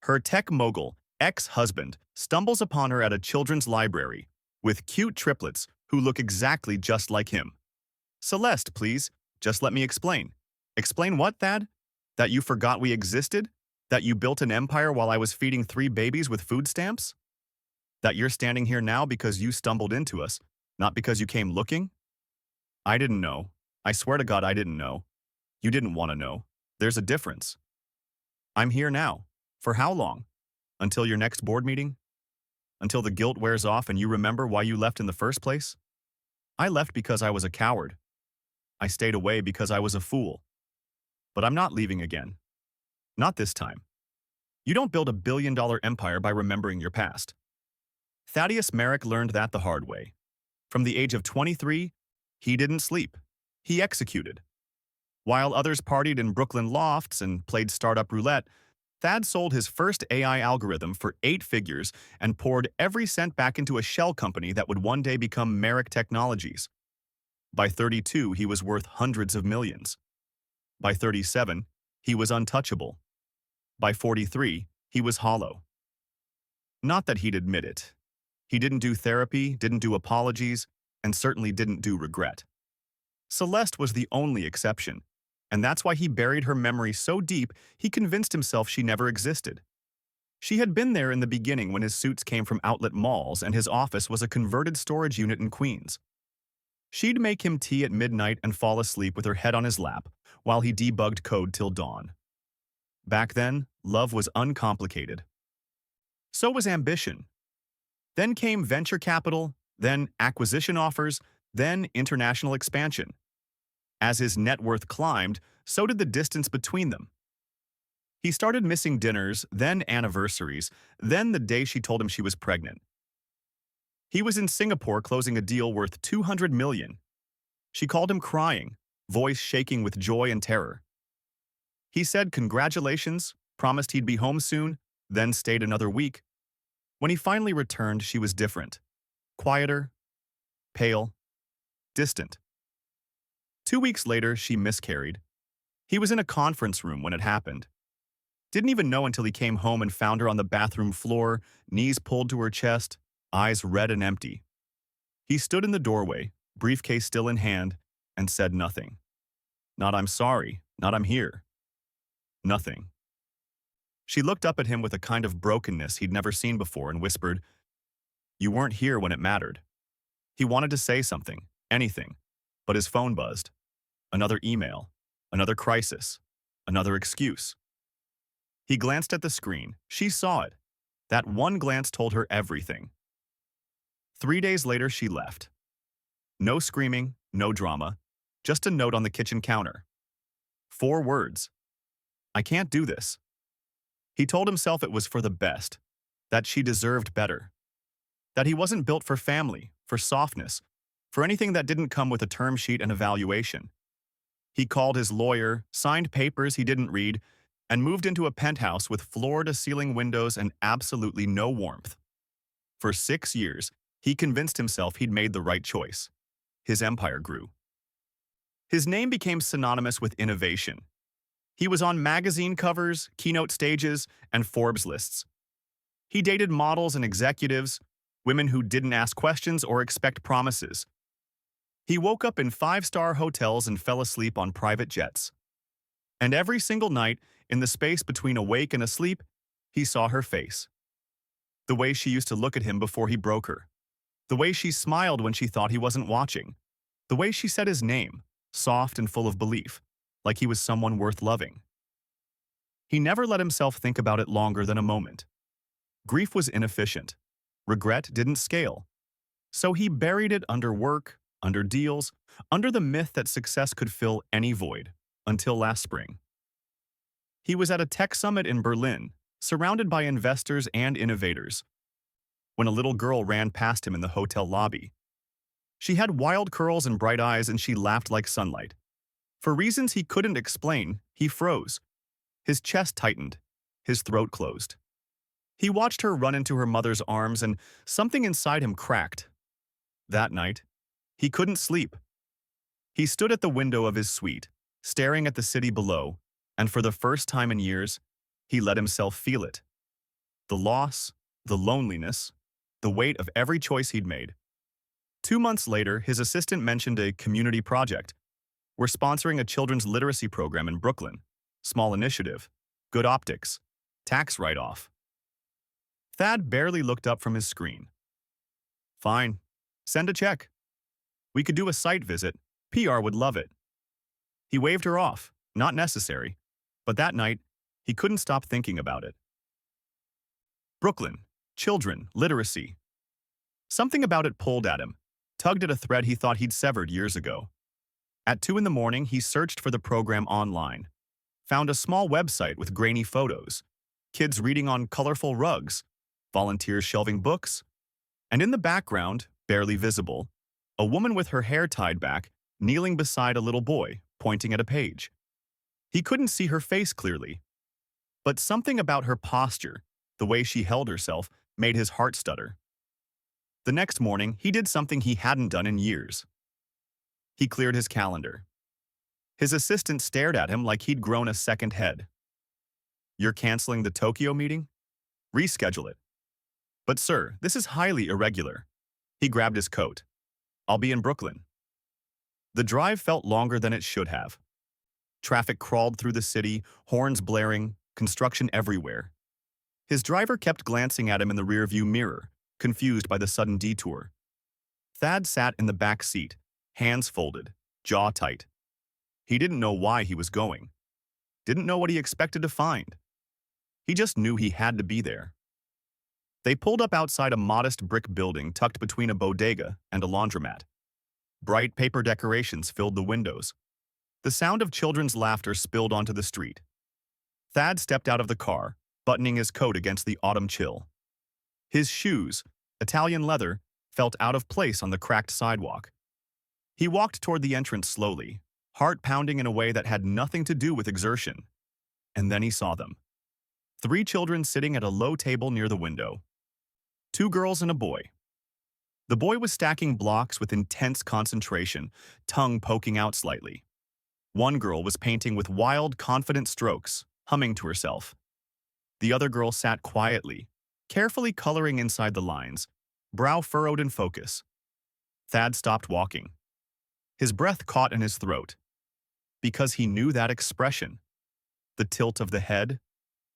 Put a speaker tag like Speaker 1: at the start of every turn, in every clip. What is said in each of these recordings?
Speaker 1: Her tech mogul, ex-husband, stumbles upon her at a children's library with cute triplets who look exactly just like him. Celeste, please, just let me explain. Explain what, Thad? That you forgot we existed? That you built an empire while I was feeding 3 babies with food stamps? That you're standing here now because you stumbled into us, not because you came looking? I didn't know. I swear to God I didn't know. You didn't want to know. There's a difference. I'm here now. For how long? Until your next board meeting? Until the guilt wears off and you remember why you left in the first place? I left because I was a coward. I stayed away because I was a fool. But I'm not leaving again. Not this time. You don't build $1 billion empire by remembering your past. Thaddeus Merrick learned that the hard way. From the age of 23, he didn't sleep. He executed. While others partied in Brooklyn lofts and played startup roulette, Thad sold his first AI algorithm for 8 figures and poured every cent back into a shell company that would one day become Merrick Technologies. By 32, he was worth hundreds of millions. By 37, he was untouchable. By 43, he was hollow. Not that he'd admit it. He didn't do therapy, didn't do apologies, and certainly didn't do regret. Celeste was the only exception, and that's why he buried her memory so deep he convinced himself she never existed. She had been there in the beginning when his suits came from outlet malls and his office was a converted storage unit in Queens. She'd make him tea at midnight and fall asleep with her head on his lap while he debugged code till dawn. Back then, love was uncomplicated. So was ambition. Then came venture capital, then acquisition offers, then international expansion. As his net worth climbed, so did the distance between them. He started missing dinners, then anniversaries, then the day she told him she was pregnant. He was in Singapore closing a deal worth $200 million. She called him crying, voice shaking with joy and terror. He said congratulations, promised he'd be home soon, then stayed another week. When he finally returned, she was different. Quieter, pale, distant. 2 weeks later, she miscarried. He was in a conference room when it happened. Didn't even know until he came home and found her on the bathroom floor, knees pulled to her chest, eyes red and empty. He stood in the doorway, briefcase still in hand, and said nothing. Not I'm sorry, not I'm here. Nothing. She looked up at him with a kind of brokenness he'd never seen before and whispered, "You weren't here when it mattered." He wanted to say something, anything, but his phone buzzed. Another email, another crisis, another excuse. He glanced at the screen. She saw it. That one glance told her everything. 3 days later, she left. No screaming, no drama, just a note on the kitchen counter. 4 words. I can't do this. He told himself it was for the best, that she deserved better, that he wasn't built for family, for softness, for anything that didn't come with a term sheet and evaluation. He called his lawyer, signed papers he didn't read, and moved into a penthouse with floor-to-ceiling windows and absolutely no warmth. For 6 years, he convinced himself he'd made the right choice. His empire grew. His name became synonymous with innovation. He was on magazine covers, keynote stages, and Forbes lists. He dated models and executives, women who didn't ask questions or expect promises. He woke up in 5-star hotels and fell asleep on private jets. And every single night, in the space between awake and asleep, he saw her face. The way she used to look at him before he broke her. The way she smiled when she thought he wasn't watching. The way she said his name, soft and full of belief, like he was someone worth loving. He never let himself think about it longer than a moment. Grief was inefficient. Regret didn't scale. So he buried it under work, under deals, under the myth that success could fill any void, until last spring. He was at a tech summit in Berlin, surrounded by investors and innovators, when a little girl ran past him in the hotel lobby. She had wild curls and bright eyes, and she laughed like sunlight. For reasons he couldn't explain, he froze. His chest tightened, his throat closed. He watched her run into her mother's arms, and something inside him cracked. That night, he couldn't sleep. He stood at the window of his suite, staring at the city below, and for the first time in years, he let himself feel it. The loss, the loneliness, the weight of every choice he'd made. 2 months later, his assistant mentioned a community project. We're sponsoring a children's literacy program in Brooklyn. Small initiative. Good optics. Tax write-off. Thad barely looked up from his screen. Fine. Send a check. We could do a site visit. PR would love it. He waved her off. Not necessary. But that night, he couldn't stop thinking about it. Brooklyn. Children. Literacy. Something about it pulled at him, tugged at a thread he thought he'd severed years ago. At 2 in the morning, he searched for the program online. Found a small website with grainy photos, kids reading on colorful rugs, volunteers shelving books, and in the background, barely visible, a woman with her hair tied back, kneeling beside a little boy, pointing at a page. He couldn't see her face clearly, but something about her posture, the way she held herself, made his heart stutter. The next morning, he did something he hadn't done in years. He cleared his calendar. His assistant stared at him like he'd grown a second head. You're canceling the Tokyo meeting? Reschedule it. But sir, this is highly irregular. He grabbed his coat. I'll be in Brooklyn. The drive felt longer than it should have. Traffic crawled through the city, horns blaring, construction everywhere. His driver kept glancing at him in the rearview mirror, confused by the sudden detour. Thad sat in the back seat, hands folded, jaw tight. He didn't know why he was going. Didn't know what he expected to find. He just knew he had to be there. They pulled up outside a modest brick building tucked between a bodega and a laundromat. Bright paper decorations filled the windows. The sound of children's laughter spilled onto the street. Thad stepped out of the car, buttoning his coat against the autumn chill. His shoes, Italian leather, felt out of place on the cracked sidewalk. He walked toward the entrance slowly, heart pounding in a way that had nothing to do with exertion. And then he saw them. 3 children sitting at a low table near the window. 2 girls and a boy. The boy was stacking blocks with intense concentration, tongue poking out slightly. One girl was painting with wild, confident strokes, humming to herself. The other girl sat quietly, carefully coloring inside the lines, brow furrowed in focus. Thad stopped walking. His breath caught in his throat. Because he knew that expression. The tilt of the head,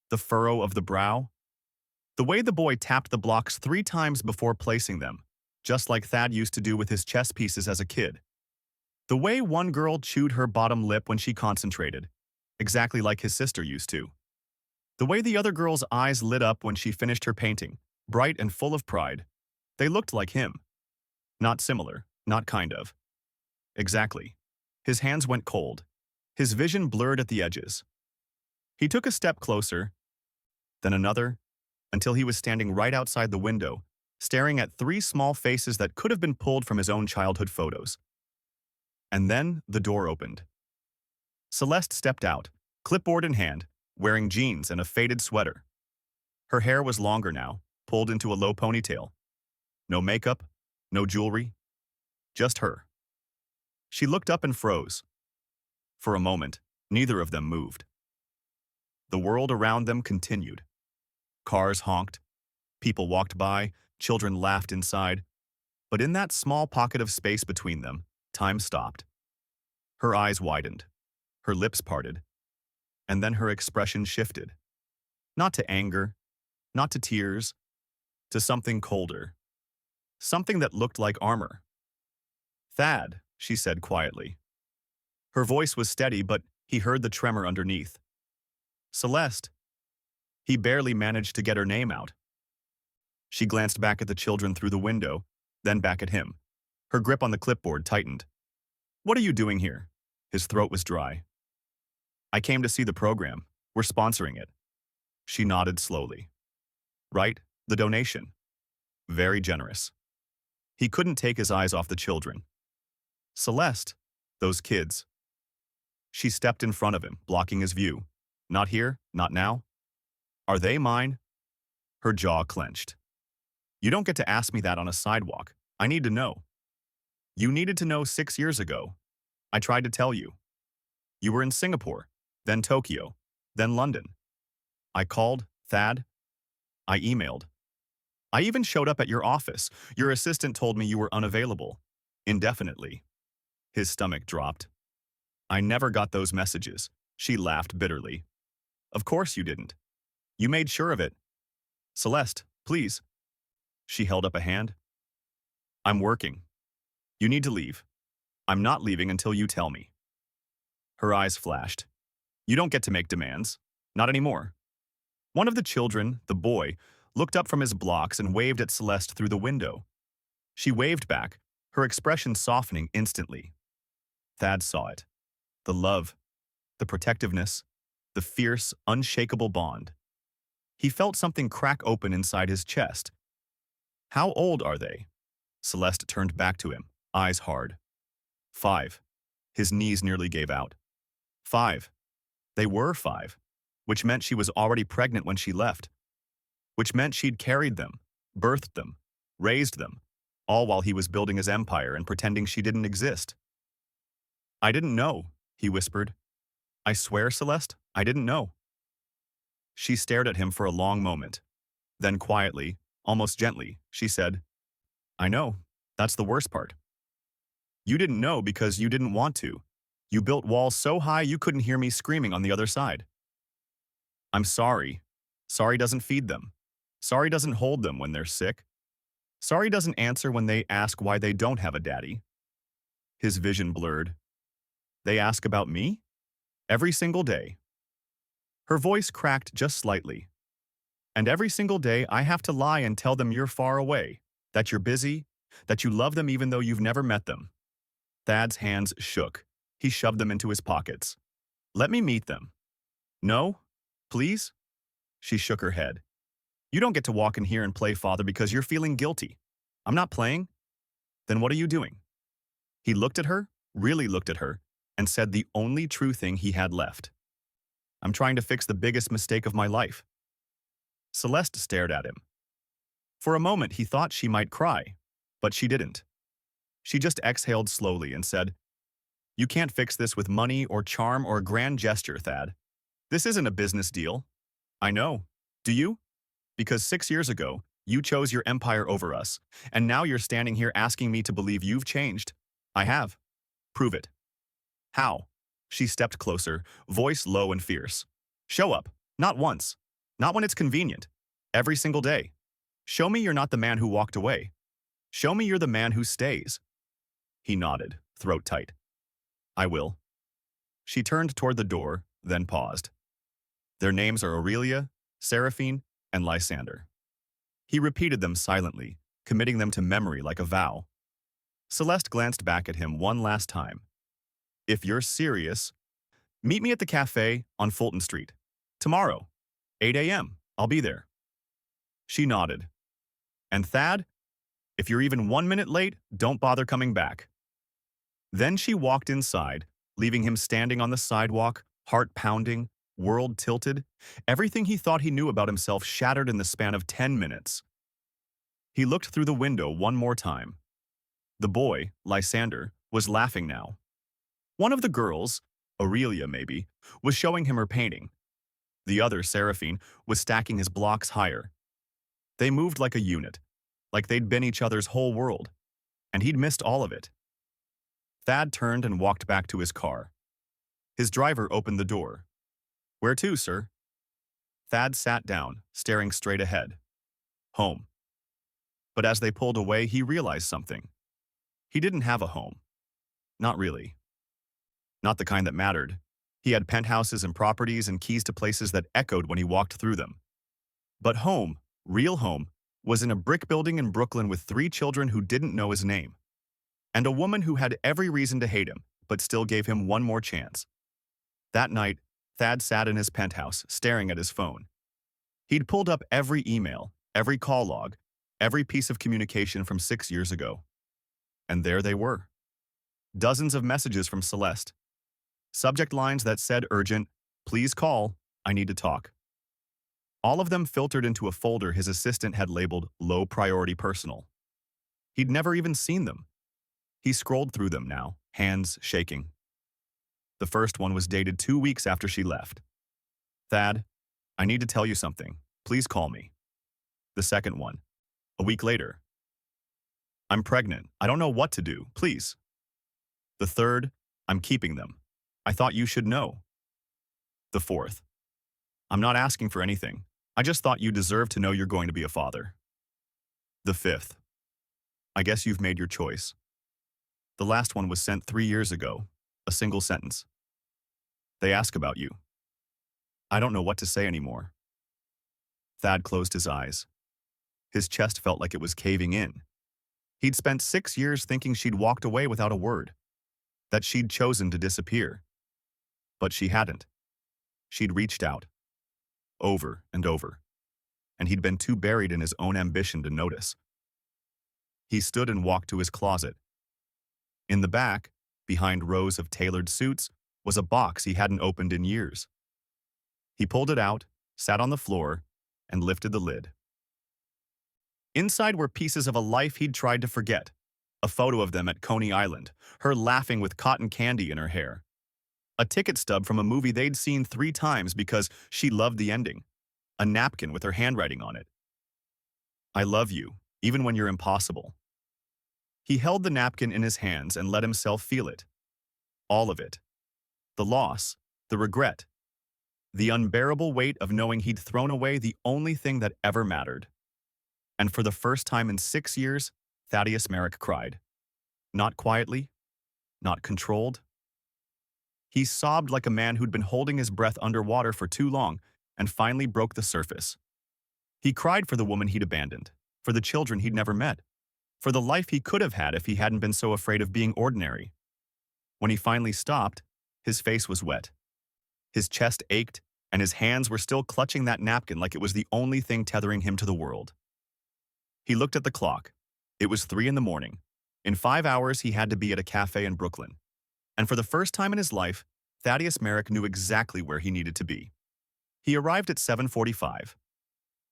Speaker 1: the furrow of the brow. The way the boy tapped the blocks 3 times before placing them, just like Thad used to do with his chess pieces as a kid. The way one girl chewed her bottom lip when she concentrated, exactly like his sister used to. The way the other girl's eyes lit up when she finished her painting, bright and full of pride. They looked like him. Not similar, not kind of. Exactly. His hands went cold. His vision blurred at the edges. He took a step closer, then another, until he was standing right outside the window, staring at 3 small faces that could have been pulled from his own childhood photos. And then the door opened. Celeste stepped out, clipboard in hand, wearing jeans and a faded sweater. Her hair was longer now, pulled into a low ponytail. No makeup, no jewelry, just her. She looked up and froze. For a moment, neither of them moved. The world around them continued. Cars honked, people walked by, children laughed inside. But in that small pocket of space between them, time stopped. Her eyes widened, her lips parted, and then her expression shifted. Not to anger, not to tears, to something colder. Something that looked like armor. Thad, she said quietly. Her voice was steady, but he heard the tremor underneath. Celeste. He barely managed to get her name out. She glanced back at the children through the window, then back at him. Her grip on the clipboard tightened. What are you doing here? His throat was dry. I came to see the program. We're sponsoring it. She nodded slowly. Right, the donation. Very generous. He couldn't take his eyes off the children. Celeste, those kids. She stepped in front of him, blocking his view. Not here, not now. Are they mine? Her jaw clenched. You don't get to ask me that on a sidewalk. I need to know. You needed to know 6 years ago. I tried to tell you. You were in Singapore, then Tokyo, then London. I called, Thad. I emailed. I even showed up at your office. Your assistant told me you were unavailable. Indefinitely. His stomach dropped. I never got those messages. She laughed bitterly. Of course you didn't. You made sure of it. Celeste, please. She held up a hand. I'm working. You need to leave. I'm not leaving until you tell me. Her eyes flashed. You don't get to make demands. Not anymore. One of the children, the boy, looked up from his blocks and waved at Celeste through the window. She waved back, her expression softening instantly. Thad saw it. The love, the protectiveness, the fierce, unshakable bond. He felt something crack open inside his chest. How old are they? Celeste turned back to him, eyes hard. 5. His knees nearly gave out. 5. They were 5, which meant she was already pregnant when she left. Which meant she'd carried them, birthed them, raised them, all while he was building his empire and pretending she didn't exist. I didn't know, he whispered. I swear, Celeste, I didn't know. She stared at him for a long moment. Then quietly, almost gently, she said, I know, that's the worst part. You didn't know because you didn't want to. You built walls so high you couldn't hear me screaming on the other side. I'm sorry. Sorry doesn't feed them. Sorry doesn't hold them when they're sick. Sorry doesn't answer when they ask why they don't have a daddy. His vision blurred. They ask about me? Every single day. Her voice cracked just slightly. And every single day I have to lie and tell them you're far away, that you're busy, that you love them even though you've never met them. Thad's hands shook. He shoved them into his pockets. Let me meet them. No? Please? She shook her head. You don't get to walk in here and play father because you're feeling guilty. I'm not playing. Then what are you doing? He looked at her, really looked at her, and said the only true thing he had left. I'm trying to fix the biggest mistake of my life. Celeste stared at him. For a moment he thought she might cry, but she didn't. She just exhaled slowly and said, You can't fix this with money or charm or a grand gesture, Thad. This isn't a business deal. I know. Do you? Because 6 years ago, you chose your empire over us, and now you're standing here asking me to believe you've changed. I have. Prove it. How? She stepped closer, voice low and fierce. Show up. Not once. Not when it's convenient. Every single day. Show me you're not the man who walked away. Show me you're the man who stays. He nodded, throat tight. I will. She turned toward the door, then paused. Their names are Aurelia, Seraphine, and Lysander. He repeated them silently, committing them to memory like a vow. Celeste glanced back at him one last time. If you're serious, meet me at the cafe on Fulton Street. Tomorrow, 8 a.m. I'll be there. She nodded. And Thad, if you're even 1 minute late, don't bother coming back. Then she walked inside, leaving him standing on the sidewalk, heart pounding, world tilted, everything he thought he knew about himself shattered in the span of 10 minutes. He looked through the window one more time. The boy, Lysander, was laughing now. One of the girls, Aurelia maybe, was showing him her painting. The other, Seraphine, was stacking his blocks higher. They moved like a unit, like they'd been each other's whole world, and he'd missed all of it. Thad turned and walked back to his car. His driver opened the door. Where to, sir? Thad sat down, staring straight ahead. Home. But as they pulled away, he realized something. He didn't have a home. Not really. Not the kind that mattered. He had penthouses and properties and keys to places that echoed when he walked through them. But home, real home, was in a brick building in Brooklyn with 3 children who didn't know his name. And a woman who had every reason to hate him, but still gave him one more chance. That night, Thad sat in his penthouse, staring at his phone. He'd pulled up every email, every call log, every piece of communication from 6 years ago. And there they were. Dozens of messages from Celeste. Subject lines that said urgent, please call, I need to talk. All of them filtered into a folder his assistant had labeled low priority personal. He'd never even seen them. He scrolled through them now, hands shaking. The first one was dated 2 weeks after she left. Thad, I need to tell you something. Please call me. The second one, a week later. I'm pregnant. I don't know what to do. Please. The third, I'm keeping them. I thought you should know. The fourth, I'm not asking for anything. I just thought you deserved to know you're going to be a father. The fifth, I guess you've made your choice. The last one was sent 3 years ago, a single sentence. They ask about you. I don't know what to say anymore. Thad closed his eyes. His chest felt like it was caving in. He'd spent 6 years thinking she'd walked away without a word, that she'd chosen to disappear. But she hadn't. She'd reached out, over and over, and he'd been too buried in his own ambition to notice. He stood and walked to his closet. In the back, behind rows of tailored suits, was a box he hadn't opened in years. He pulled it out, sat on the floor, and lifted the lid. Inside were pieces of a life he'd tried to forget. A photo of them at Coney Island, her laughing with cotton candy in her hair. A ticket stub from a movie they'd seen 3 times because she loved the ending. A napkin with her handwriting on it. I love you, even when you're impossible. He held the napkin in his hands and let himself feel it. All of it. The loss, the regret, the unbearable weight of knowing he'd thrown away the only thing that ever mattered. And for the first time in 6 years, Thaddeus Merrick cried. Not quietly, not controlled. He sobbed like a man who'd been holding his breath underwater for too long and finally broke the surface. He cried for the woman he'd abandoned, for the children he'd never met, for the life he could have had if he hadn't been so afraid of being ordinary. When he finally stopped, his face was wet. His chest ached, and his hands were still clutching that napkin like it was the only thing tethering him to the world. He looked at the clock. It was 3 in the morning. In 5 hours, he had to be at a cafe in Brooklyn. And for the first time in his life, Thaddeus Merrick knew exactly where he needed to be. He arrived at 7:45.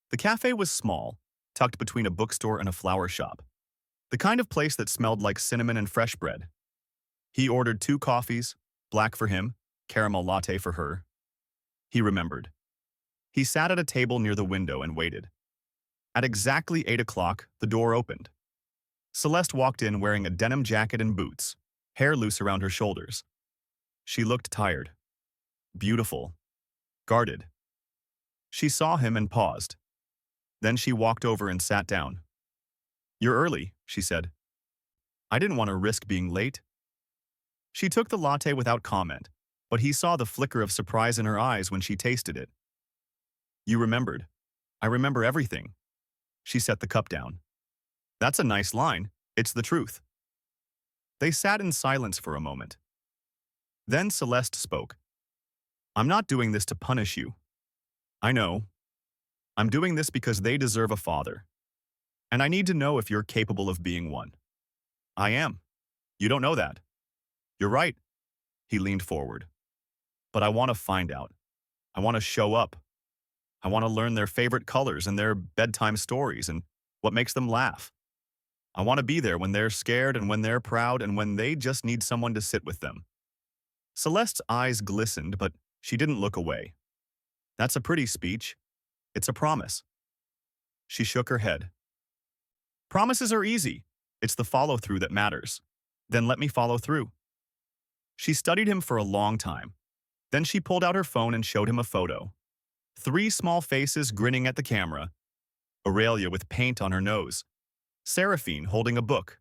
Speaker 1: The cafe was small, tucked between a bookstore and a flower shop. The kind of place that smelled like cinnamon and fresh bread. He ordered 2 coffees, black for him, caramel latte for her. He remembered. He sat at a table near the window and waited. At exactly 8 o'clock, the door opened. Celeste walked in wearing a denim jacket and boots, hair loose around her shoulders. She looked tired, beautiful, guarded. She saw him and paused. Then she walked over and sat down. You're early, she said. I didn't want to risk being late. She took the latte without comment, but he saw the flicker of surprise in her eyes when she tasted it. You remembered. I remember everything. She set the cup down. That's a nice line. It's the truth. They sat in silence for a moment. Then Celeste spoke. I'm not doing this to punish you. I know. I'm doing this because they deserve a father. And I need to know if you're capable of being one. I am. You don't know that. You're right. He leaned forward. But I want to find out. I want to show up. I want to learn their favorite colors and their bedtime stories and what makes them laugh. I want to be there when they're scared and when they're proud and when they just need someone to sit with them. Celeste's eyes glistened, but she didn't look away. That's a pretty speech. It's a promise. She shook her head. Promises are easy. It's the follow-through that matters. Then let me follow through. She studied him for a long time. Then she pulled out her phone and showed him a photo. 3 small faces grinning at the camera. Aurelia with paint on her nose. Seraphine holding a book.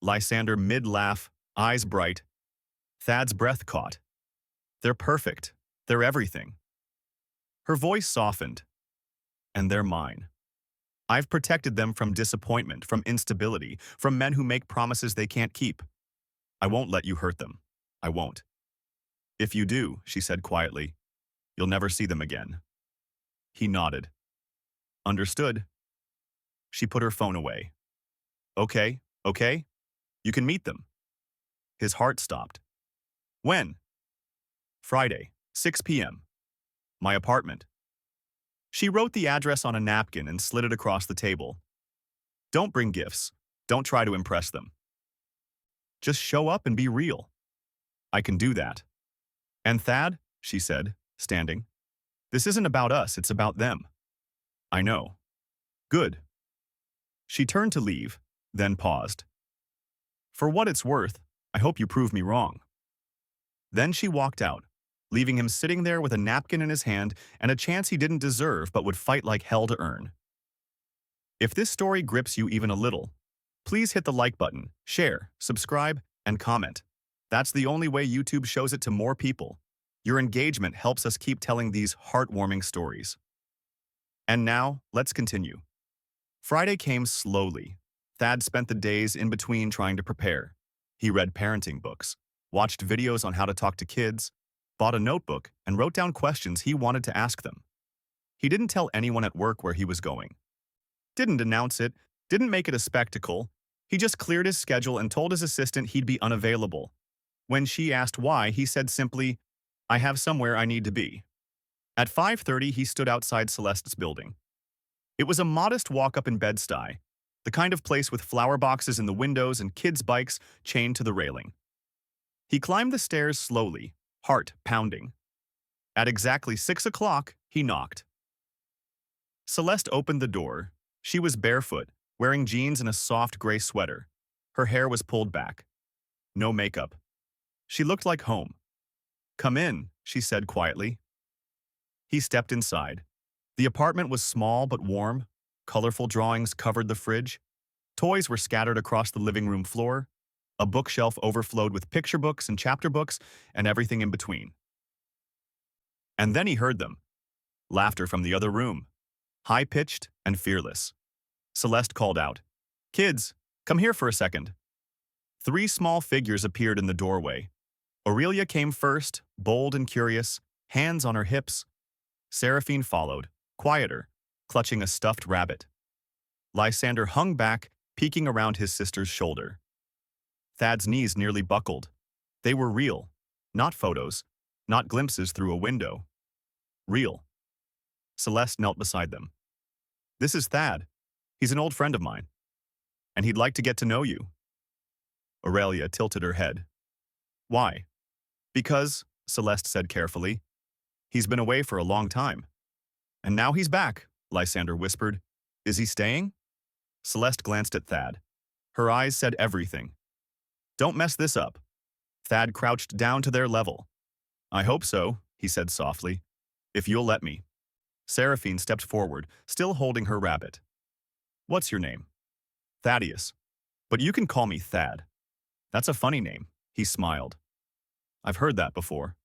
Speaker 1: Lysander mid-laugh, eyes bright. Thad's breath caught. They're perfect. They're everything. Her voice softened. And they're mine. I've protected them from disappointment, from instability, from men who make promises they can't keep. I won't let you hurt them. I won't. If you do, she said quietly, you'll never see them again. He nodded. Understood. She put her phone away. Okay. You can meet them. His heart stopped. When? Friday, 6 p.m. My apartment. She wrote the address on a napkin and slid it across the table. Don't bring gifts. Don't try to impress them. Just show up and be real. I can do that. And Thad, she said, standing, this isn't about us, it's about them. I know. Good. She turned to leave, then paused. For what it's worth, I hope you prove me wrong. Then she walked out, leaving him sitting there with a napkin in his hand and a chance he didn't deserve but would fight like hell to earn. If this story grips you even a little, please hit the like button, share, subscribe, and comment. That's the only way YouTube shows it to more people. Your engagement helps us keep telling these heartwarming stories. And now, let's continue. Friday came slowly. Thad spent the days in between trying to prepare. He read parenting books, watched videos on how to talk to kids, bought a notebook, and wrote down questions he wanted to ask them. He didn't tell anyone at work where he was going. Didn't announce it, didn't make it a spectacle. He just cleared his schedule and told his assistant he'd be unavailable. When she asked why, he said simply, "I have somewhere I need to be." At 5:30, he stood outside Celeste's building. It was a modest walk up in Bed-Stuy, the kind of place with flower boxes in the windows and kids' bikes chained to the railing. He climbed the stairs slowly, heart pounding. At exactly 6 o'clock, he knocked. Celeste opened the door. She was barefoot, wearing jeans and a soft gray sweater. Her hair was pulled back. No makeup. She looked like home. "Come in," she said quietly. He stepped inside. The apartment was small but warm. Colorful drawings covered the fridge. Toys were scattered across the living room floor. A bookshelf overflowed with picture books and chapter books and everything in between. And then he heard them. Laughter from the other room. High-pitched and fearless. Celeste called out, "Kids, come here for a second." 3 small figures appeared in the doorway. Aurelia came first, bold and curious, hands on her hips. Seraphine followed, quieter, clutching a stuffed rabbit. Lysander hung back, peeking around his sister's shoulder. Thad's knees nearly buckled. They were real, not photos, not glimpses through a window. Real. Celeste knelt beside them. "This is Thad. He's an old friend of mine. And he'd like to get to know you." Aurelia tilted her head. "Why?" "Because," Celeste said carefully, "he's been away for a long time." "And now he's back," Lysander whispered. "Is he staying?" Celeste glanced at Thad. Her eyes said everything. "Don't mess this up." Thad crouched down to their level. "I hope so," he said softly, "if you'll let me." Seraphine stepped forward, still holding her rabbit. "What's your name?" "Thaddeus. But you can call me Thad." "That's a funny name," he smiled. "I've heard that before."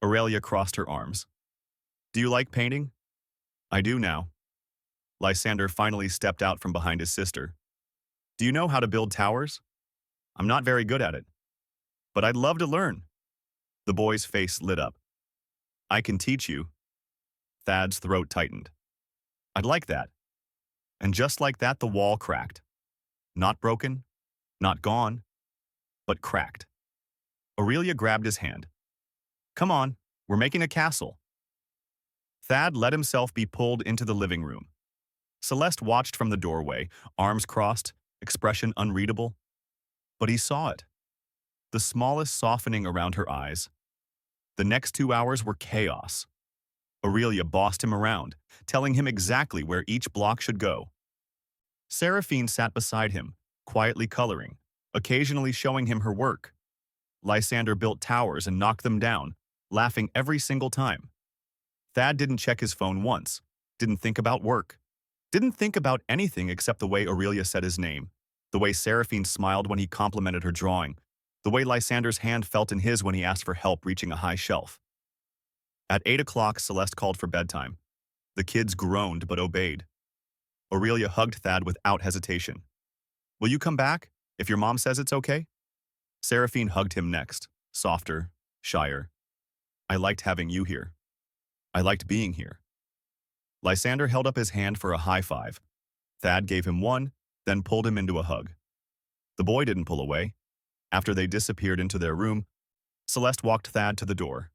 Speaker 1: Aurelia crossed her arms. "Do you like painting?" "I do now." Lysander finally stepped out from behind his sister. "Do you know how to build towers?" "I'm not very good at it." "But I'd love to learn." The boy's face lit up. "I can teach you." Thad's throat tightened. "I'd like that." And just like that, the wall cracked. Not broken, not gone, but cracked. Aurelia grabbed his hand. "Come on, we're making a castle." Thad let himself be pulled into the living room. Celeste watched from the doorway, arms crossed, expression unreadable. But he saw it. The smallest softening around her eyes. The next 2 hours were chaos. Aurelia bossed him around, telling him exactly where each block should go. Seraphine sat beside him, quietly coloring, occasionally showing him her work. Lysander built towers and knocked them down, laughing every single time. Thad didn't check his phone once, didn't think about work, didn't think about anything except the way Aurelia said his name, the way Seraphine smiled when he complimented her drawing, the way Lysander's hand felt in his when he asked for help reaching a high shelf. At 8 o'clock, Celeste called for bedtime. The kids groaned but obeyed. Aurelia hugged Thad without hesitation. "Will you come back, if your mom says it's okay?" Seraphine hugged him next, softer, shyer. "I liked having you here. I liked being here." Lysander held up his hand for a high five. Thad gave him one, then pulled him into a hug. The boy didn't pull away. After they disappeared into their room, Celeste walked Thad to the door.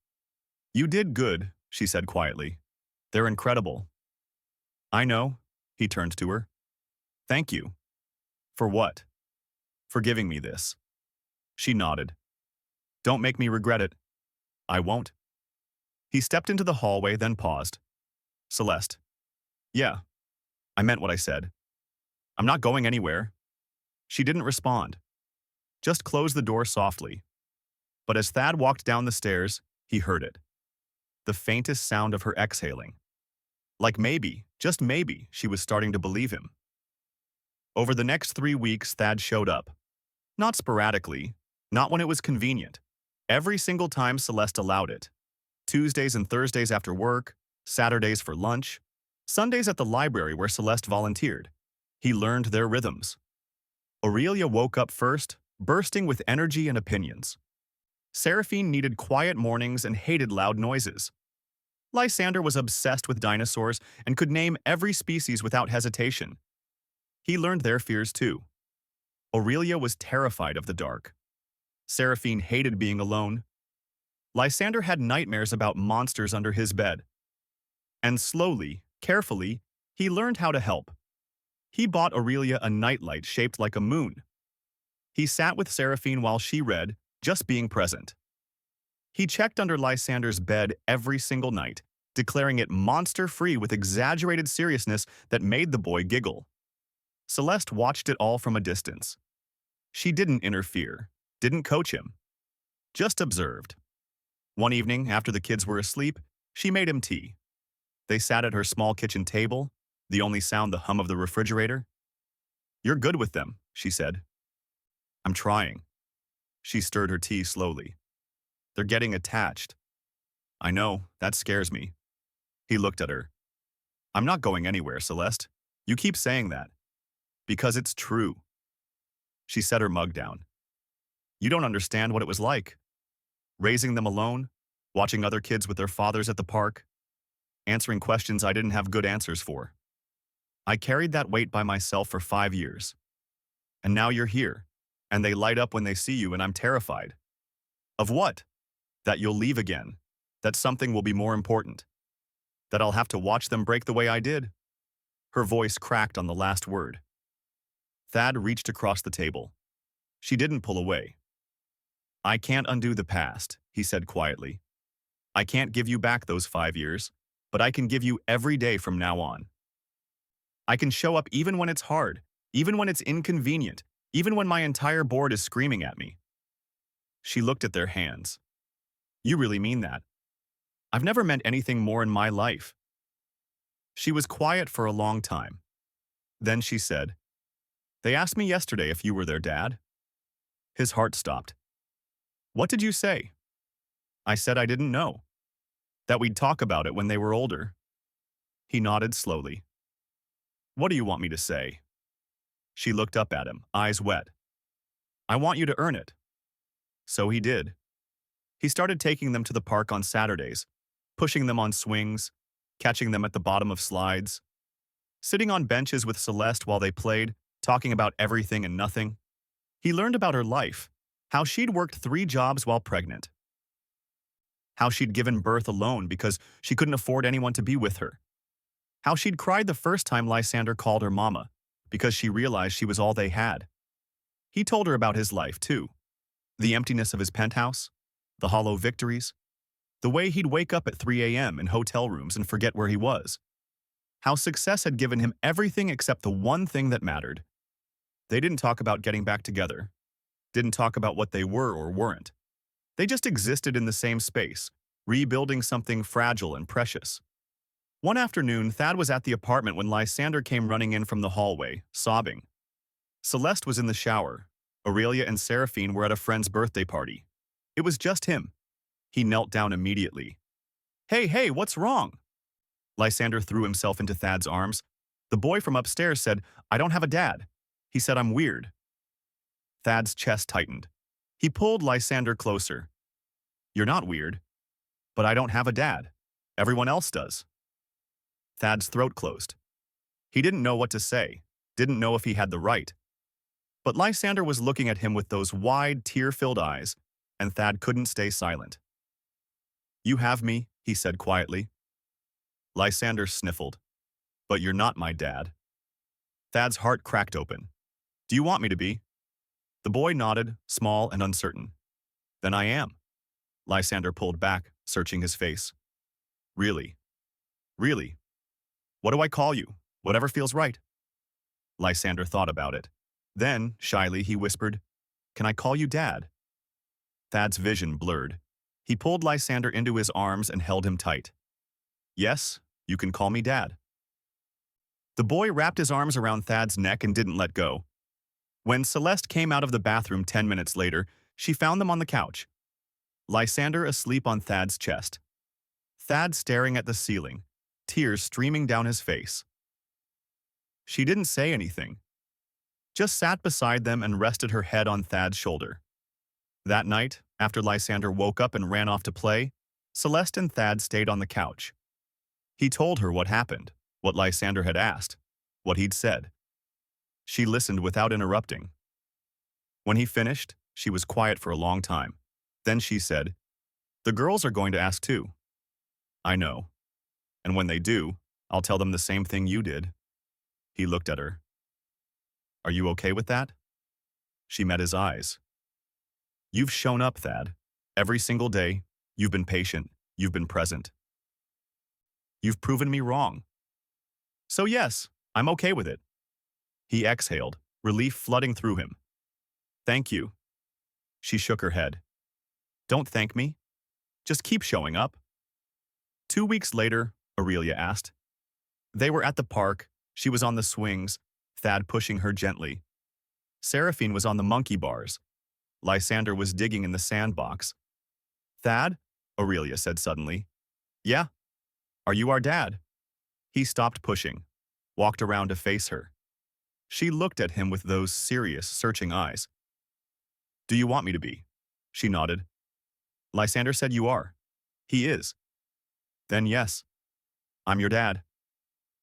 Speaker 1: "You did good," she said quietly. "They're incredible." "I know," he turned to her. "Thank you." "For what?" "For giving me this." She nodded. "Don't make me regret it." "I won't." He stepped into the hallway, then paused. "Celeste." "Yeah." I meant what I said. I'm not going anywhere. She didn't respond, just closed the door softly. But as Thad walked down the stairs, he heard it. The faintest sound of her exhaling. Like maybe, just maybe, she was starting to believe him. Over the next 3 weeks, Thad showed up. Not sporadically, not when it was convenient. Every single time Celeste allowed it. Tuesdays and Thursdays after work, Saturdays for lunch, Sundays at the library where Celeste volunteered. He learned their rhythms. Aurelia woke up first, bursting with energy and opinions. Seraphine needed quiet mornings and hated loud noises. Lysander was obsessed with dinosaurs and could name every species without hesitation. He learned their fears too. Aurelia was terrified of the dark. Seraphine hated being alone. Lysander had nightmares about monsters under his bed. And slowly, carefully, he learned how to help. He bought Aurelia a nightlight shaped like a moon. He sat with Seraphine while she read, just being present. He checked under Lysander's bed every single night, declaring it monster-free with exaggerated seriousness that made the boy giggle. Celeste watched it all from a distance. She didn't interfere, didn't coach him, just observed. One evening, after the kids were asleep, she made him tea. They sat at her small kitchen table, the only sound the hum of the refrigerator. "You're good with them," she said. "I'm trying." She stirred her tea slowly. "They're getting attached." "I know, that scares me." He looked at her. "I'm not going anywhere, Celeste. You keep saying that." "Because it's true." She set her mug down. "You don't understand what it was like. Raising them alone, watching other kids with their fathers at the park, answering questions I didn't have good answers for. I carried that weight by myself for 5 years. And now you're here, and they light up when they see you, and I'm terrified." "Of what?" "That you'll leave again, that something will be more important, that I'll have to watch them break the way I did." Her voice cracked on the last word. Thad reached across the table. She didn't pull away. "I can't undo the past," he said quietly. "I can't give you back those 5 years, but I can give you every day from now on. I can show up even when it's hard, even when it's inconvenient, even when my entire board is screaming at me." She looked at their hands. "You really mean that?" "I've never meant anything more in my life." She was quiet for a long time. Then she said, "They asked me yesterday if you were their dad." His heart stopped. "What did you say?" "I said I didn't know. That we'd talk about it when they were older." He nodded slowly. "What do you want me to say?" She looked up at him, eyes wet. "I want you to earn it." So he did. He started taking them to the park on Saturdays, pushing them on swings, catching them at the bottom of slides, sitting on benches with Celeste while they played, talking about everything and nothing. He learned about her life, how she'd worked 3 jobs while pregnant, how she'd given birth alone because she couldn't afford anyone to be with her, how she'd cried the first time Lysander called her mama because she realized she was all they had. He told her about his life, too. The emptiness of his penthouse, the hollow victories, the way he'd wake up at 3 a.m. in hotel rooms and forget where he was, how success had given him everything except the one thing that mattered. They didn't talk about getting back together, didn't talk about what they were or weren't. They just existed in the same space, rebuilding something fragile and precious. One afternoon, Thad was at the apartment when Lysander came running in from the hallway, sobbing. Celeste was in the shower. Aurelia and Seraphine were at a friend's birthday party. It was just him. He knelt down immediately. Hey, what's wrong?" Lysander threw himself into Thad's arms. The boy from upstairs said, "I don't have a dad. He said I'm weird." Thad's chest tightened. He pulled Lysander closer. "You're not weird. But I don't have a dad. Everyone else does." Thad's throat closed. He didn't know what to say, didn't know if he had the right. But Lysander was looking at him with those wide, tear-filled eyes, and Thad couldn't stay silent. "You have me," he said quietly. Lysander sniffled. "But you're not my dad." Thad's heart cracked open. "Do you want me to be?" The boy nodded, small and uncertain. "Then I am." Lysander pulled back, searching his face. Really? Really? What do I call you?" Whatever feels right. Lysander thought about it. Then, shyly, he whispered, "Can I call you Dad?" Thad's vision blurred. He pulled Lysander into his arms and held him tight. "Yes, you can call me Dad." The boy wrapped his arms around Thad's neck and didn't let go. When Celeste came out of the bathroom 10 minutes later, she found them on the couch. Lysander asleep on Thad's chest. Thad staring at the ceiling, tears streaming down his face. She didn't say anything, just sat beside them and rested her head on Thad's shoulder. That night, after Lysander woke up and ran off to play, Celeste and Thad stayed on the couch. He told her what happened, what Lysander had asked, what he'd said. She listened without interrupting. When he finished, she was quiet for a long time. Then she said, "The girls are going to ask too." "I know. And when they do, I'll tell them the same thing you did." He looked at her. "Are you okay with that?" She met his eyes. "You've shown up, Thad. Every single day, you've been patient, you've been present. You've proven me wrong. So yes, I'm okay with it." He exhaled, relief flooding through him. "Thank you." She shook her head. "Don't thank me. Just keep showing up." 2 weeks later, Aurelia asked. They were at the park. She was on the swings, Thad pushing her gently. Seraphine was on the monkey bars. Lysander was digging in the sandbox. "Thad?" Aurelia said suddenly. "Yeah? Are you our dad?" He stopped pushing, walked around to face her. She looked at him with those serious, searching eyes. "Do you want me to be?" She nodded. "Lysander said you are." "He is." "Then yes. I'm your dad."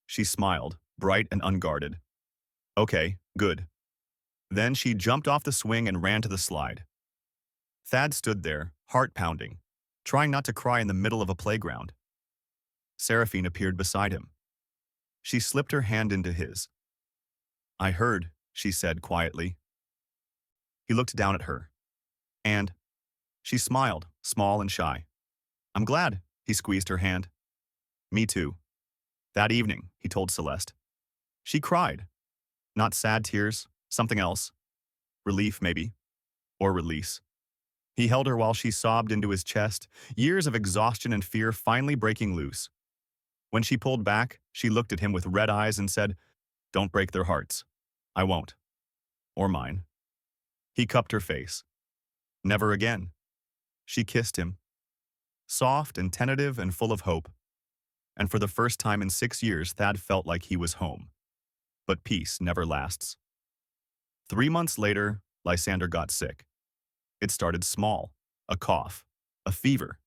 Speaker 1: She smiled, bright and unguarded. "Okay, good." Then she jumped off the swing and ran to the slide. Thad stood there, heart pounding, trying not to cry in the middle of a playground. Seraphine appeared beside him. She slipped her hand into his. "I heard," she said quietly. He looked down at her. "And?" She smiled, small and shy. "I'm glad," he squeezed her hand. "Me too." That evening, he told Celeste. She cried. Not sad tears, something else. Relief, maybe. Or release. He held her while she sobbed into his chest, years of exhaustion and fear finally breaking loose. When she pulled back, she looked at him with red eyes and said, "Don't break their hearts. I won't. Or mine." He cupped her face. "Never again." She kissed him. Soft and tentative and full of hope. And for the first time in 6 years, Thad felt like he was home. But peace never lasts. 3 months later, Lysander got sick. It started small, a cough, a fever.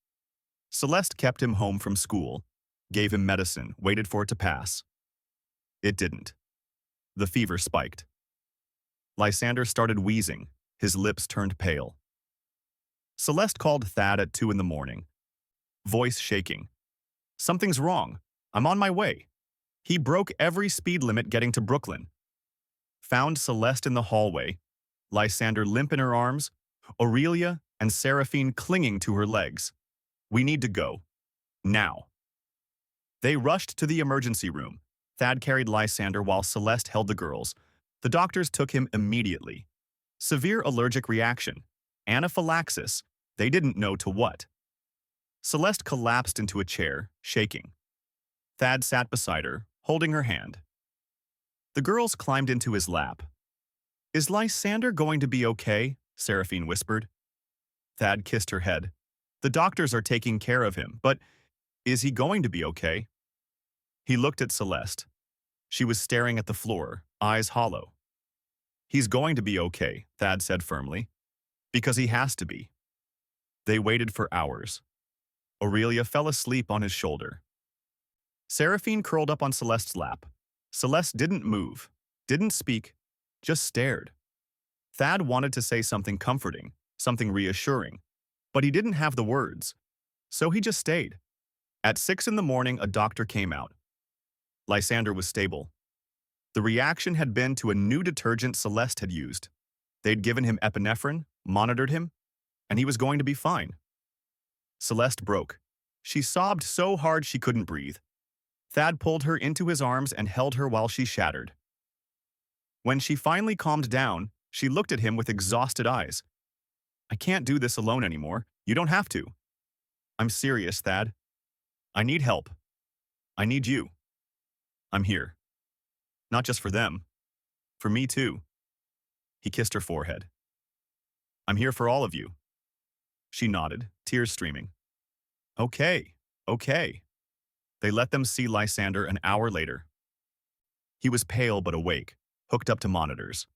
Speaker 1: Celeste kept him home from school, gave him medicine, waited for it to pass. It didn't. The fever spiked. Lysander started wheezing, his lips turned pale. Celeste called Thad at 2 in the morning, voice shaking. "Something's wrong. I'm on my way." He broke every speed limit getting to Brooklyn. Found Celeste in the hallway, Lysander limp in her arms, Aurelia and Seraphine clinging to her legs. "We need to go. Now." They rushed to the emergency room. Thad carried Lysander while Celeste held the girls. The doctors took him immediately. Severe allergic reaction. Anaphylaxis. They didn't know to what. Celeste collapsed into a chair, shaking. Thad sat beside her, holding her hand. The girls climbed into his lap. "Is Lysander going to be okay?" Seraphine whispered. Thad kissed her head. "The doctors are taking care of him, but is he going to be okay?" He looked at Celeste. She was staring at the floor, eyes hollow. "He's going to be okay," Thad said firmly. "Because he has to be." They waited for hours. Aurelia fell asleep on his shoulder. Seraphine curled up on Celeste's lap. Celeste didn't move, didn't speak, just stared. Thad wanted to say something comforting, something reassuring, but he didn't have the words, so he just stayed. At 6 in the morning, a doctor came out. Lysander was stable. The reaction had been to a new detergent Celeste had used. They'd given him epinephrine, monitored him, and he was going to be fine. Celeste broke. She sobbed so hard she couldn't breathe. Thad pulled her into his arms and held her while she shattered. When she finally calmed down, she looked at him with exhausted eyes. I can't do this alone anymore. You don't have to. I'm serious, Thad. I need help. I need you. I'm here. Not just for them. For me too. He kissed her forehead. I'm here for all of you. She nodded, tears streaming. Okay, okay. They let them see Lysander an hour later. He was pale but awake, hooked up to monitors.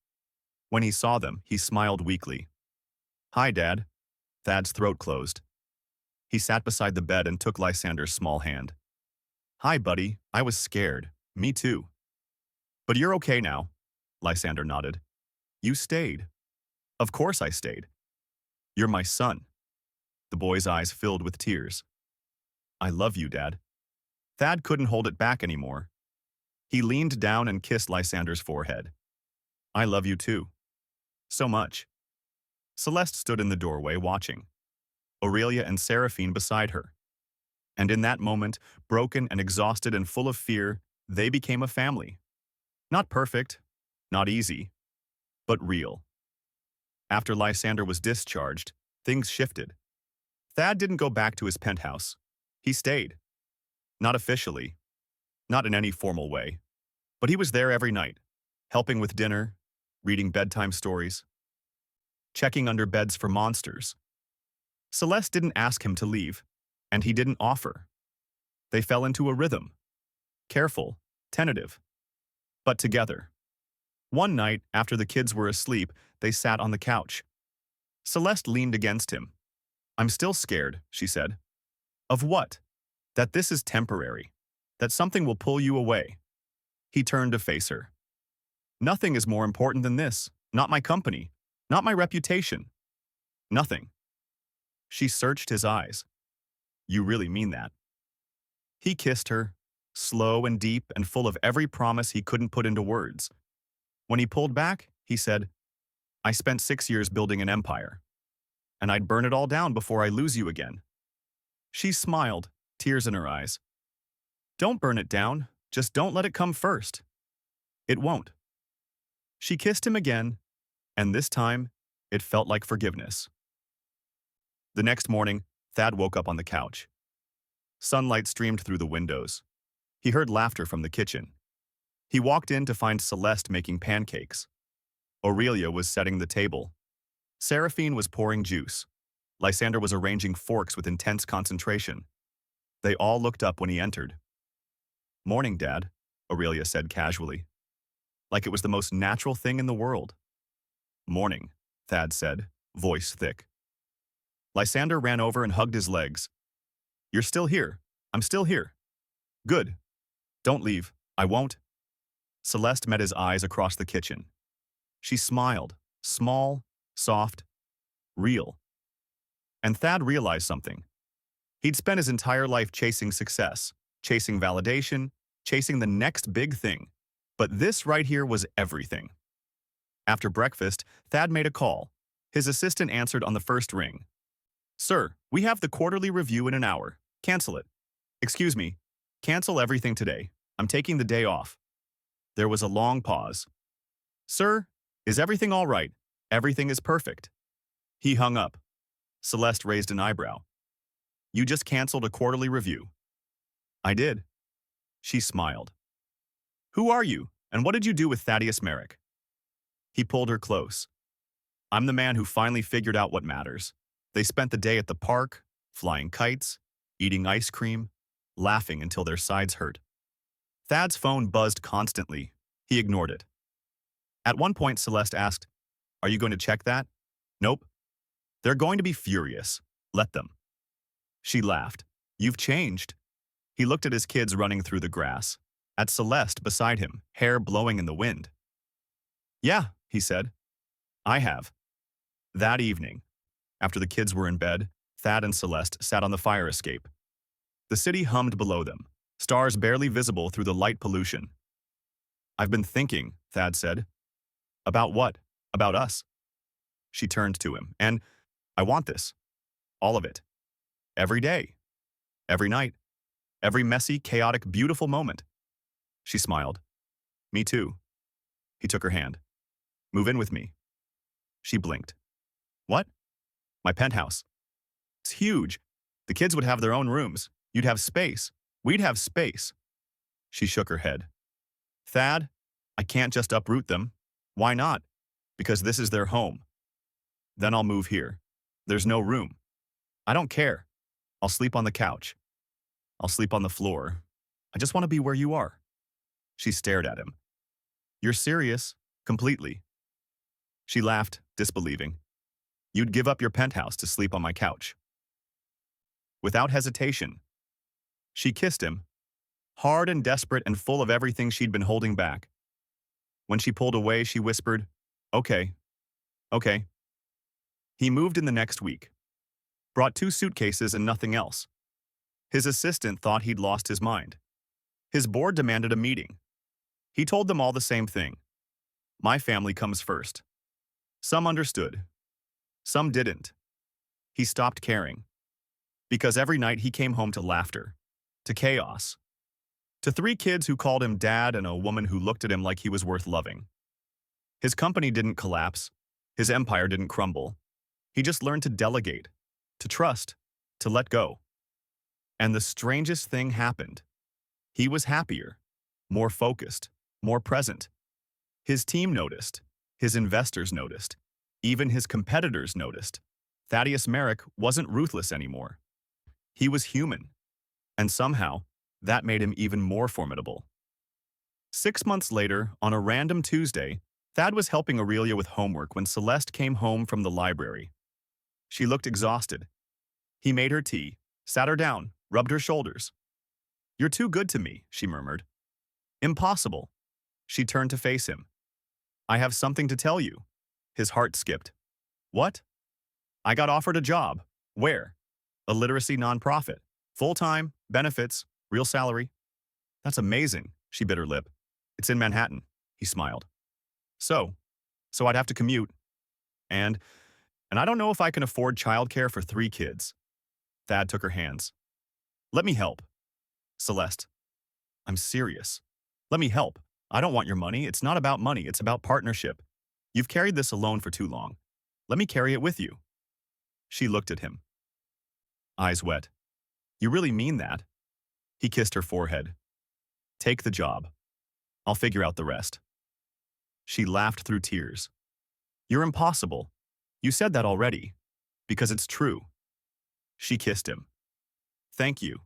Speaker 1: When he saw them, he smiled weakly. Hi, Dad. Thad's throat closed. He sat beside the bed and took Lysander's small hand. Hi, buddy. I was scared. Me too. But you're okay now. Lysander nodded. You stayed. Of course I stayed. You're my son. The boy's eyes filled with tears. I love you, Dad. Thad couldn't hold it back anymore. He leaned down and kissed Lysander's forehead. I love you too. So much. Celeste stood in the doorway watching. Aurelia and Seraphine beside her. And in that moment, broken and exhausted and full of fear, they became a family. Not perfect, not easy, but real. After Lysander was discharged, things shifted. Thad didn't go back to his penthouse. He stayed. Not officially, not in any formal way, but he was there every night, helping with dinner, reading bedtime stories, checking under beds for monsters. Celeste didn't ask him to leave, and he didn't offer. They fell into a rhythm. Careful, tentative, but together. One night, after the kids were asleep, they sat on the couch. Celeste leaned against him. I'm still scared, she said. Of what? That this is temporary. That something will pull you away. He turned to face her. Nothing is more important than this. Not my company. Not my reputation. Nothing. She searched his eyes. You really mean that? He kissed her, slow and deep and full of every promise he couldn't put into words. When he pulled back, he said, I spent 6 years building an empire, and I'd burn it all down before I lose you again. She smiled, tears in her eyes. Don't burn it down, just don't let it come first. It won't. She kissed him again, and this time, it felt like forgiveness. The next morning, Thad woke up on the couch. Sunlight streamed through the windows. He heard laughter from the kitchen. He walked in to find Celeste making pancakes. Aurelia was setting the table. Seraphine was pouring juice. Lysander was arranging forks with intense concentration. They all looked up when he entered. Morning, Dad, Aurelia said casually. Like it was the most natural thing in the world. Morning, Thad said, voice thick. Lysander ran over and hugged his legs. You're still here. I'm still here. Good. Don't leave. I won't. Celeste met his eyes across the kitchen. She smiled, small, soft, real. And Thad realized something. He'd spent his entire life chasing success, chasing validation, chasing the next big thing. But this right here was everything. After breakfast, Thad made a call. His assistant answered on the first ring. Sir, we have the quarterly review in an hour. Cancel it. Excuse me. Cancel everything today. I'm taking the day off. There was a long pause. Sir, is everything all right? Everything is perfect. He hung up. Celeste raised an eyebrow. You just canceled a quarterly review. I did. She smiled. Who are you, and what did you do with Thaddeus Merrick? He pulled her close. I'm the man who finally figured out what matters. They spent the day at the park, flying kites, eating ice cream, laughing until their sides hurt. Thad's phone buzzed constantly. He ignored it. At one point, Celeste asked, Are you going to check that? Nope. They're going to be furious. Let them. She laughed. You've changed. He looked at his kids running through the grass, at Celeste beside him, hair blowing in the wind. Yeah, he said. I have. That evening, after the kids were in bed, Thad and Celeste sat on the fire escape. The city hummed below them, stars barely visible through the light pollution. I've been thinking, Thad said. About what? About us. She turned to him, and I want this. All of it. Every day. Every night. Every messy, chaotic, beautiful moment. She smiled. Me too. He took her hand. Move in with me. She blinked. What? My penthouse. It's huge. The kids would have their own rooms. You'd have space. We'd have space. She shook her head. Thad, I can't just uproot them. Why not? Because this is their home. Then I'll move here. There's no room. I don't care. I'll sleep on the couch. I'll sleep on the floor. I just want to be where you are. She stared at him. You're serious? Completely. She laughed, disbelieving. You'd give up your penthouse to sleep on my couch. Without hesitation. She kissed him, hard and desperate and full of everything she'd been holding back. When she pulled away, she whispered, Okay. Okay. He moved in the next week. Brought 2 suitcases and nothing else. His assistant thought he'd lost his mind. His board demanded a meeting. He told them all the same thing. My family comes first. Some understood. Some didn't. He stopped caring. Because every night he came home to laughter, to chaos, to 3 kids who called him dad and a woman who looked at him like he was worth loving. His company didn't collapse. His empire didn't crumble. He just learned to delegate, to trust, to let go. And the strangest thing happened. He was happier, more focused, more present. His team noticed. His investors noticed. Even his competitors noticed. Thaddeus Merrick wasn't ruthless anymore. He was human. And somehow, that made him even more formidable. 6 months later, on a random Tuesday, Thad was helping Aurelia with homework when Celeste came home from the library. She looked exhausted. He made her tea, sat her down, rubbed her shoulders. You're too good to me, she murmured. Impossible. She turned to face him. I have something to tell you. His heart skipped. What? I got offered a job. Where? A literacy nonprofit. Full-time, benefits, real salary. That's amazing, she bit her lip. It's in Manhattan, he smiled. So I'd have to commute. And I don't know if I can afford childcare for 3 kids. Thad took her hands. Let me help. Celeste. I'm serious. Let me help. I don't want your money. It's not about money. It's about partnership. You've carried this alone for too long. Let me carry it with you. She looked at him. Eyes wet. You really mean that? He kissed her forehead. Take the job. I'll figure out the rest. She laughed through tears. You're impossible. You said that already. Because it's true. She kissed him. Thank you.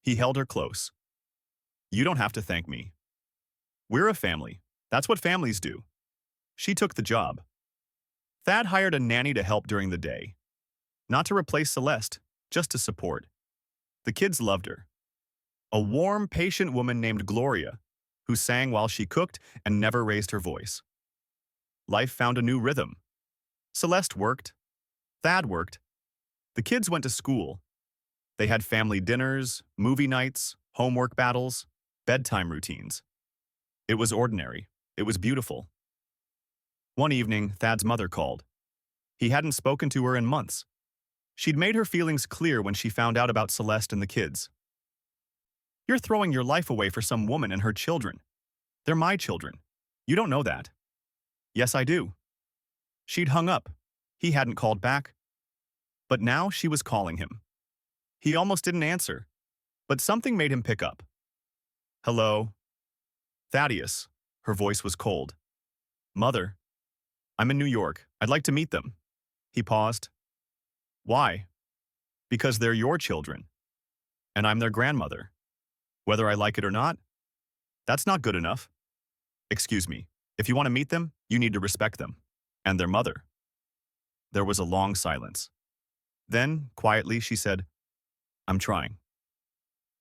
Speaker 1: He held her close. You don't have to thank me. We're a family. That's what families do. She took the job. Thad hired a nanny to help during the day. Not to replace Celeste, just to support. The kids loved her. A warm, patient woman named Gloria, who sang while she cooked and never raised her voice. Life found a new rhythm. Celeste worked. Thad worked. The kids went to school. They had family dinners, movie nights, homework battles, bedtime routines. It was ordinary. It was beautiful. One evening, Thad's mother called. He hadn't spoken to her in months. She'd made her feelings clear when she found out about Celeste and the kids. You're throwing your life away for some woman and her children. They're my children. You don't know that. Yes, I do. She'd hung up. He hadn't called back. But now she was calling him. He almost didn't answer, but something made him pick up. Hello? Thaddeus. Her voice was cold. Mother. I'm in New York. I'd like to meet them. He paused. Why? Because they're your children. And I'm their grandmother. Whether I like it or not, that's not good enough. Excuse me. If you want to meet them, you need to respect them. And their mother. There was a long silence. Then, quietly, she said, I'm trying.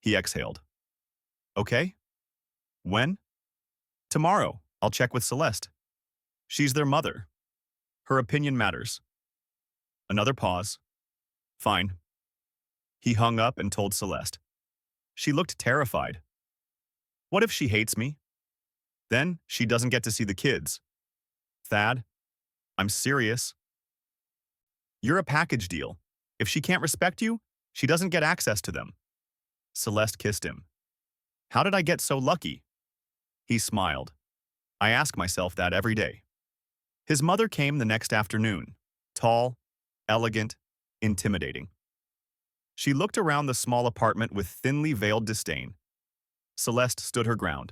Speaker 1: He exhaled. Okay? When? Tomorrow. I'll check with Celeste. She's their mother. Her opinion matters. Another pause. Fine. He hung up and told Celeste. She looked terrified. What if she hates me? Then she doesn't get to see the kids. Thad, I'm serious. You're a package deal. If she can't respect you, she doesn't get access to them. Celeste kissed him. How did I get so lucky? He smiled. I ask myself that every day. His mother came the next afternoon, tall, elegant, intimidating. She looked around the small apartment with thinly veiled disdain. Celeste stood her ground.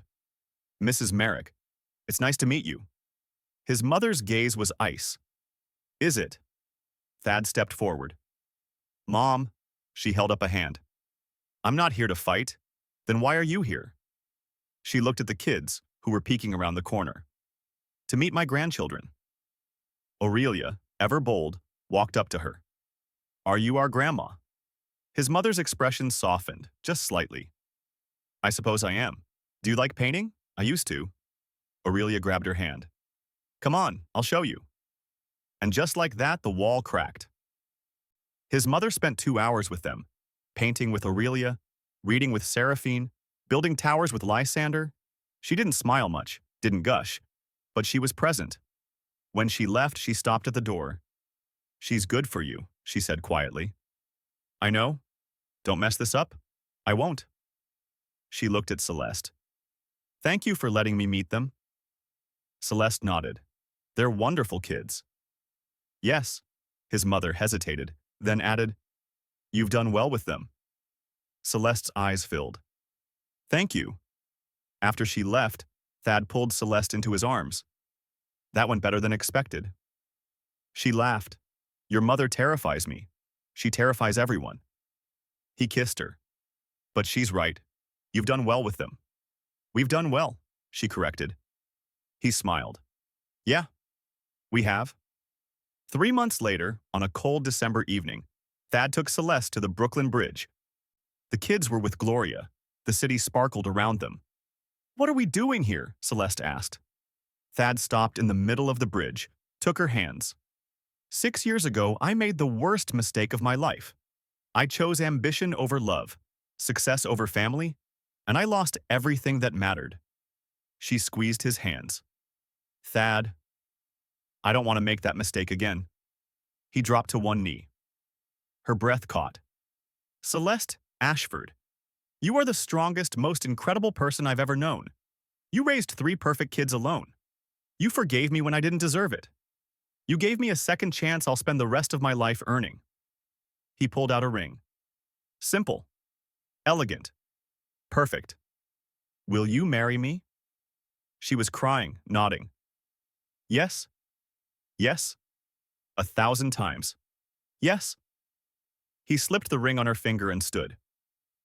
Speaker 1: Mrs. Merrick, it's nice to meet you. His mother's gaze was ice. Is it? Thad stepped forward. Mom, she held up a hand. I'm not here to fight. Then why are you here? She looked at the kids, who were peeking around the corner. To meet my grandchildren. Aurelia, ever bold, walked up to her. Are you our grandma? His mother's expression softened, just slightly. I suppose I am. Do you like painting? I used to. Aurelia grabbed her hand. Come on, I'll show you. And just like that, the wall cracked. His mother spent 2 hours with them, painting with Aurelia, reading with Seraphine, building towers with Lysander. She didn't smile much, didn't gush, but she was present. When she left, she stopped at the door. She's good for you, she said quietly. I know. Don't mess this up. I won't. She looked at Celeste. Thank you for letting me meet them. Celeste nodded. They're wonderful kids. Yes. His mother hesitated, then added, You've done well with them. Celeste's eyes filled. Thank you. After she left, Thad pulled Celeste into his arms. That went better than expected. She laughed. Your mother terrifies me. She terrifies everyone. He kissed her. But she's right. You've done well with them. We've done well, she corrected. He smiled. Yeah, we have. 3 months later, on a cold December evening, Thad took Celeste to the Brooklyn Bridge. The kids were with Gloria. The city sparkled around them. What are we doing here? Celeste asked. Thad stopped in the middle of the bridge, took her hands. 6 years ago, I made the worst mistake of my life. I chose ambition over love, success over family, and I lost everything that mattered. She squeezed his hands. Thad, I don't want to make that mistake again. He dropped to one knee. Her breath caught. Celeste Ashford, you are the strongest, most incredible person I've ever known. You raised 3 perfect kids alone. You forgave me when I didn't deserve it. You gave me a second chance I'll spend the rest of my life earning. He pulled out a ring. Simple. Elegant. Perfect. Will you marry me? She was crying, nodding. Yes. Yes. 1,000 times. Yes. He slipped the ring on her finger and stood.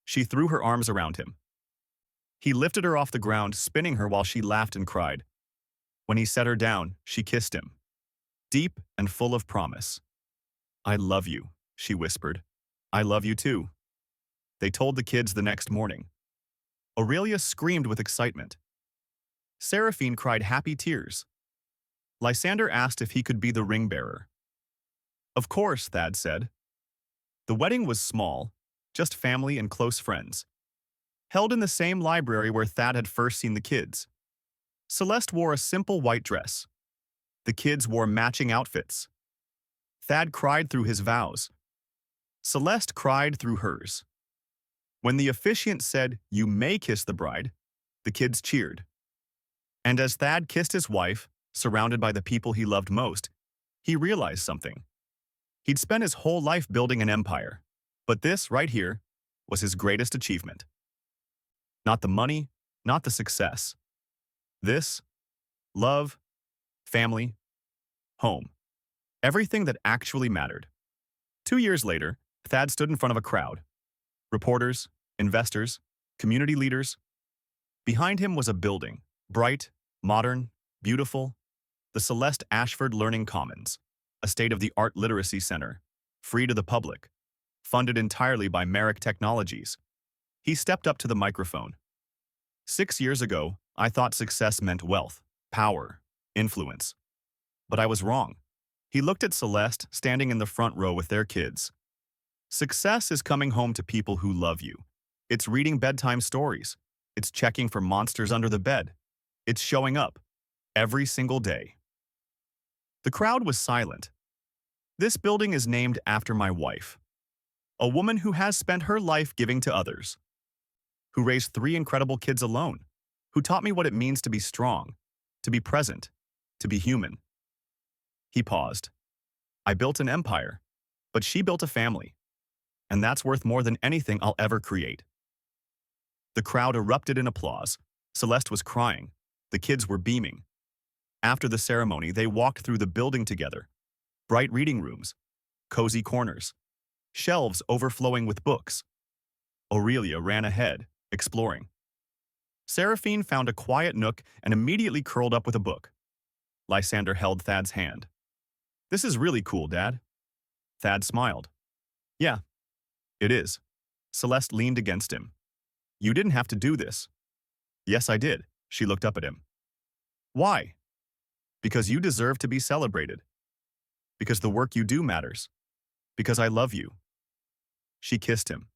Speaker 1: She threw her arms around him. He lifted her off the ground, spinning her while she laughed and cried. When he set her down, she kissed him. Deep and full of promise. I love you, she whispered. I love you too. They told the kids the next morning. Aurelia screamed with excitement. Seraphine cried happy tears. Lysander asked if he could be the ring bearer. Of course, Thad said. The wedding was small, just family and close friends. Held in the same library where Thad had first seen the kids. Celeste wore a simple white dress. The kids wore matching outfits. Thad cried through his vows. Celeste cried through hers. When the officiant said, "You may kiss the bride," the kids cheered. And as Thad kissed his wife, surrounded by the people he loved most, he realized something. He'd spent his whole life building an empire, but this, right here, was his greatest achievement. Not the money, not the success. This, love, family, home. Everything that actually mattered. 2 years later, Thad stood in front of a crowd. Reporters, investors, community leaders. Behind him was a building, bright, modern, beautiful, the Celeste Ashford Learning Commons, a state-of-the-art literacy center, free to the public, funded entirely by Merrick Technologies. He stepped up to the microphone. 6 years ago, I thought success meant wealth, power, influence. But I was wrong. He looked at Celeste standing in the front row with their kids. Success is coming home to people who love you. It's reading bedtime stories. It's checking for monsters under the bed. It's showing up every single day. The crowd was silent. This building is named after my wife, a woman who has spent her life giving to others. who raised 3 incredible kids alone, who taught me what it means to be strong, to be present, to be human. He paused. I built an empire, but she built a family, and that's worth more than anything I'll ever create. The crowd erupted in applause. Celeste was crying. The kids were beaming. After the ceremony, they walked through the building together. Bright reading rooms, cozy corners, shelves overflowing with books. Aurelia ran ahead, exploring. Seraphine found a quiet nook and immediately curled up with a book. Lysander held Thad's hand. This is really cool, Dad. Thad smiled. Yeah, it is. Celeste leaned against him. You didn't have to do this. Yes, I did. She looked up at him. Why? Because you deserve to be celebrated. Because the work you do matters. Because I love you. She kissed him.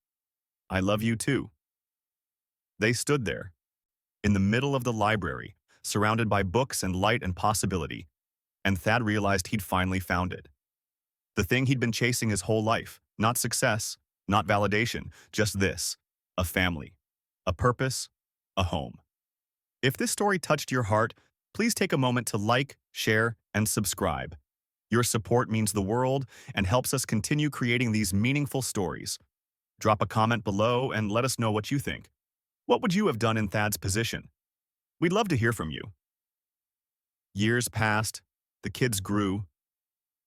Speaker 1: I love you too. They stood there, in the middle of the library, surrounded by books and light and possibility, and Thad realized he'd finally found it. The thing he'd been chasing his whole life, not success, not validation, just this, a family, a purpose, a home. If this story touched your heart, please take a moment to like, share, and subscribe. Your support means the world and helps us continue creating these meaningful stories. Drop a comment below and let us know what you think. What would you have done in Thad's position? We'd love to hear from you. Years passed, the kids grew.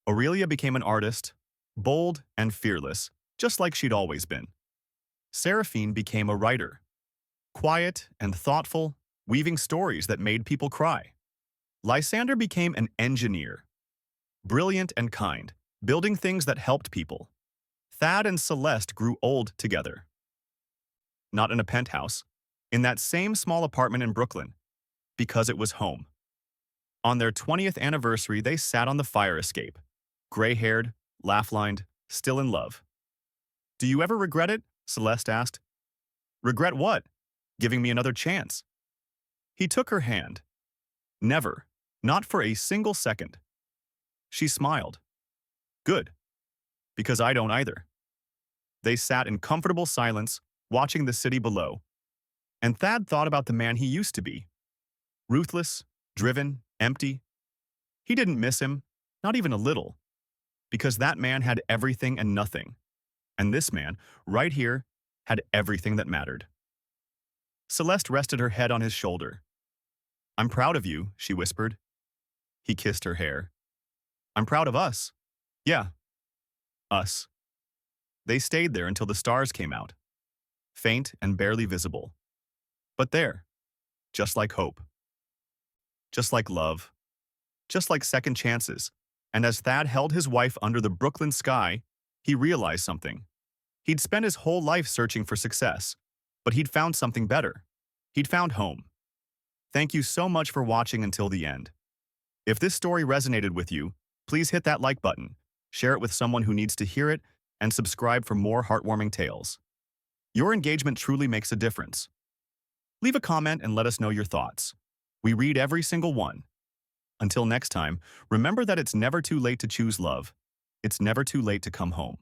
Speaker 1: Aurelia became an artist, bold and fearless, just like she'd always been. Seraphine became a writer, quiet and thoughtful, weaving stories that made people cry. Lysander became an engineer, brilliant and kind, building things that helped people. Thad and Celeste grew old together. Not in a penthouse, in that same small apartment in Brooklyn, because it was home. On their 20th anniversary, they sat on the fire escape, gray-haired, laugh-lined, still in love. Do you ever regret it? Celeste asked. Regret what? Giving me another chance. He took her hand. Never, not for a single second. She smiled. Good, because I don't either. They sat in comfortable silence, watching the city below. And Thad thought about the man he used to be. Ruthless, driven, empty. He didn't miss him, not even a little, because that man had everything and nothing. And this man, right here, had everything that mattered. Celeste rested her head on his shoulder. I'm proud of you, she whispered. He kissed her hair. I'm proud of us. Yeah, us. They stayed there until the stars came out, faint and barely visible. But there, just like hope, just like love, just like second chances. And as Thad held his wife under the Brooklyn sky, he realized something. He'd spent his whole life searching for success, but he'd found something better. He'd found home. Thank you so much for watching until the end. If this story resonated with you, please hit that like button, share it with someone who needs to hear it, and subscribe for more heartwarming tales. Your engagement truly makes a difference. Leave a comment and let us know your thoughts. We read every single one. Until next time, remember that it's never too late to choose love. It's never too late to come home.